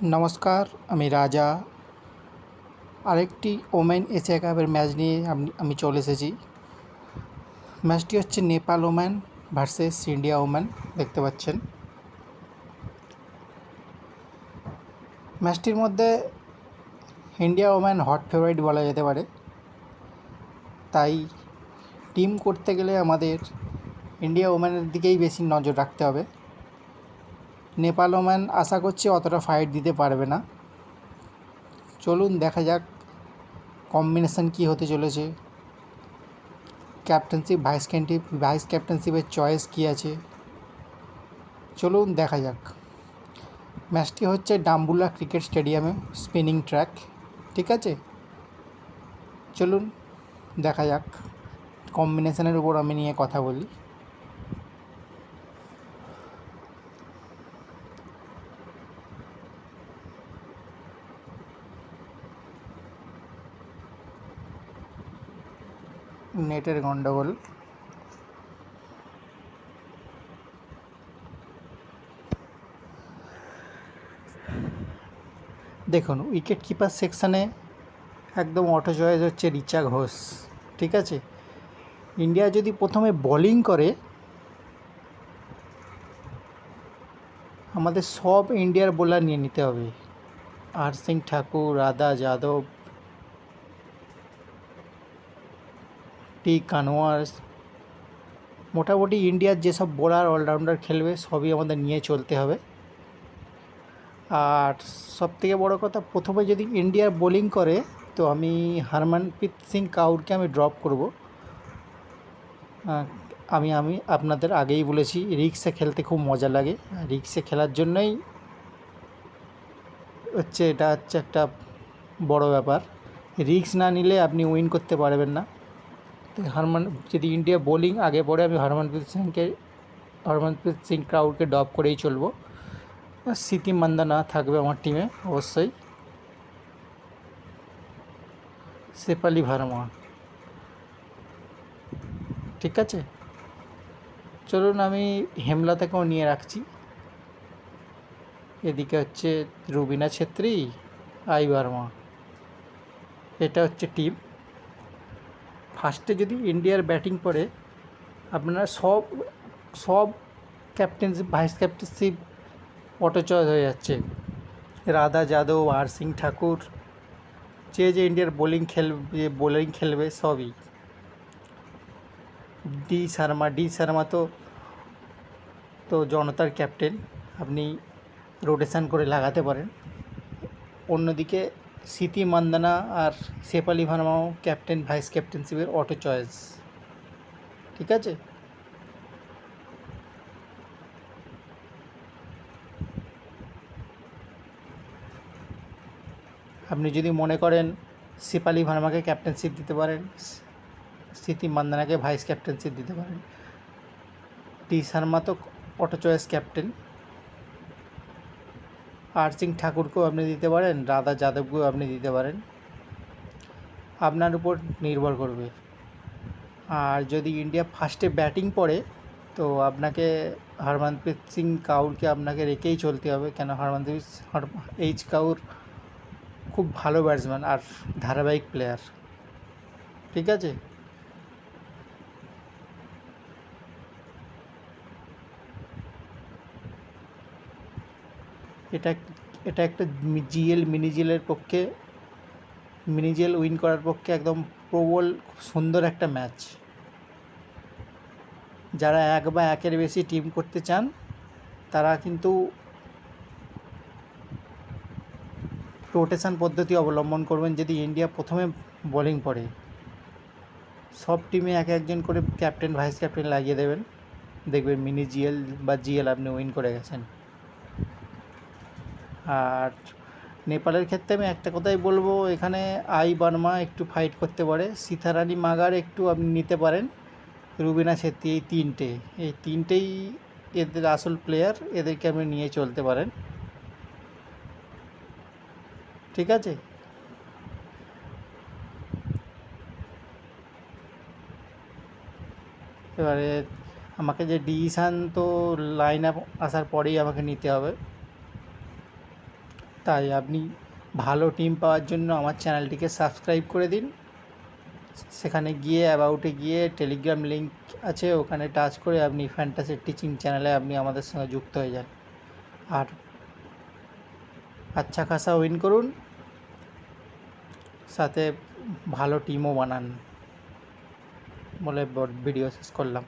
নমস্কার, আমি রাজা। আরেকটি ওমেন এশিয়া কাপের ম্যাচ নিয়ে আমি চলে এসেছি। ম্যাচটি হচ্ছে Nepal woman versus India woman. দেখতে পাচ্ছেন ম্যাচটির মধ্যে ইন্ডিয়া ওম্যান হট ফেভারিট বলা যেতে পারে। তাই টিম করতে গেলে আমাদের ইন্ডিয়া ওম্যানের দিকেই বেশি নজর রাখতে হবে। নেপাল ওম্যান আশা করছি অতটা ফাইট দিতে পারবে না। চলুন দেখা যাক কম্বিনেশন কী হতে চলেছে, ক্যাপ্টেনশিপ ভাইস ক্যাপ্টেনশিপের চয়েস কী আছে। চলুন দেখা যাক। ম্যাচটি হচ্ছে ডাম্বুলা ক্রিকেট স্টেডিয়ামে, স্পিনিং ট্র্যাক। ঠিক আছে, চলুন দেখা যাক। কম্বিনেশনের উপর আমি নিয়ে কথা বলি। নেটের গন্ডগোল। দেখুন, উইকেট কিপার সেকশানে একদম অটো চয়েস হচ্ছে রিচা ঘোষ। ঠিক আছে, ইন্ডিয়া যদি প্রথমে বোলিং করে, আমাদের সব ইন্ডিয়ার বোলার নিয়ে নিতে হবে। হরসিং ঠাকুর, রাধা যাদব, টি কানওয়ার্স, মোটামুটি ইন্ডিয়ার যেসব বোলার অলরাউন্ডার খেলবে সবই আমাদের নিয়ে চলতে হবে। আর সবথেকে বড় কথা, প্রথমে যদি ইন্ডিয়া বোলিং করে তো আমি হরমনপ্রীত সিং কাউরকে আমি ড্রপ করব। আমি আপনাদের আগেই বলেছি, রিক্সে খেলতে খুব মজা লাগে। রিক্সে খেলার জন্যই এটা হচ্ছে একটা বড় ব্যাপার। রিক্স না নিলে আপনি উইন করতে পারবেন না। তো যদি ইন্ডিয়া বোলিং আগে পড়ে, আমি হরমনপ্রীত সিং কাউরকে ড্রপ করেই চলবো। স্মৃতি মান্দানা থাকবে আমার টিমে অবশ্যই। শেফালি ভার্মা। ঠিক আছে, চলুন আমি হেমলতাকেও নিয়ে রাখছি। এদিকে হচ্ছে রুবিনা ছেত্রী, আই ভার্মা। এটা হচ্ছে টিম। ফার্স্টে যদি ইন্ডিয়ার ব্যাটিং পড়ে, আপনারা সব captainship vice captainship auto choice হয়ে যাচ্ছে। রাধা যাদব, হরসিং ঠাকুর, যে ইন্ডিয়ার বোলিং খেলবে সবই। ডি শর্মা তো জনতার ক্যাপ্টেন, আপনি রোটেশন করে লাগাতে পারেন। অন্যদিকে স্মৃতি মান্দানা আর শেফালি ভার্মাও ক্যাপ্টেন ভাইস ক্যাপ্টেনশিপের অটো চয়েস। ঠিক আছে, আপনি যদি মনে করেন শেফালি ভার্মাকে ক্যাপ্টেনশিপ দিতে পারেন, স্মৃতি মান্দানাকে ভাইস ক্যাপ্টেনশিপ দিতে পারেন। টি শর্মা তো অটো চয়েস ক্যাপ্টেন। হরসিং ঠাকুরকেও আপনি দিতে পারেন, রাধা যাদবকেও আপনি দিতে পারেন, আপনার উপর নির্ভর করবে। আর যদি ইন্ডিয়া ফার্স্টে ব্যাটিং পড়ে তো আপনাকে হরমনপ্রীত সিং কাউরকে আপনাকে রেখেই চলতে হবে, কেন এইচ কাউর খুব ভালো ব্যাটসম্যান আর ধারাবাহিক প্লেয়ার। ঠিক আছে, এটা একটা মিনি জিএল উইন করার পক্ষে একদম প্রবল সুন্দর একটা ম্যাচ। যারা এক বা একের বেশি টিম করতে চান তারা কিন্তু রোটেশন পদ্ধতি অবলম্বন করবেন। যদি ইন্ডিয়া প্রথমে বোলিং পড়ে, সব টিমে একজন করে ক্যাপ্টেন ভাইস ক্যাপ্টেন লাগিয়ে দেবেন, দেখবেন মিনি জিএল বা জিএল আপনি উইন করে গেছেন। আর নেপালের ক্ষেত্রে আমি একটা কথাই বলবো, এখানে আই বার্মা একটু ফাইট করতে পারে, সিথারানি মাগার একটু আপনি নিতে পারেন, রুবিনা ছেত্রী, এই তিনটেই এদের আসল প্লেয়ার, এদেরকে আপনি নিয়ে চলতে পারেন। ঠিক আছে, এবারে আমাকে যে ডিসিশান তো লাইন আপ আসার পরেই আমাকে নিতে হবে। তাই আপনি ভালো টিম পাওয়ার জন্য আমার চ্যানেলটিকে সাবস্ক্রাইব করে দিন। সেখানে গিয়ে অ্যাবাউটে গিয়ে টেলিগ্রাম লিঙ্ক আছে, ওখানে টাচ করে আপনি ফ্যান্টাসি টিচিং চ্যানেলে আপনি আমাদের সঙ্গে যুক্ত হয়ে যান আর আচ্ছা খাসা উইন করুন, সাথে ভালো টিমও বানান বলে ভিডিও শেষ করলাম।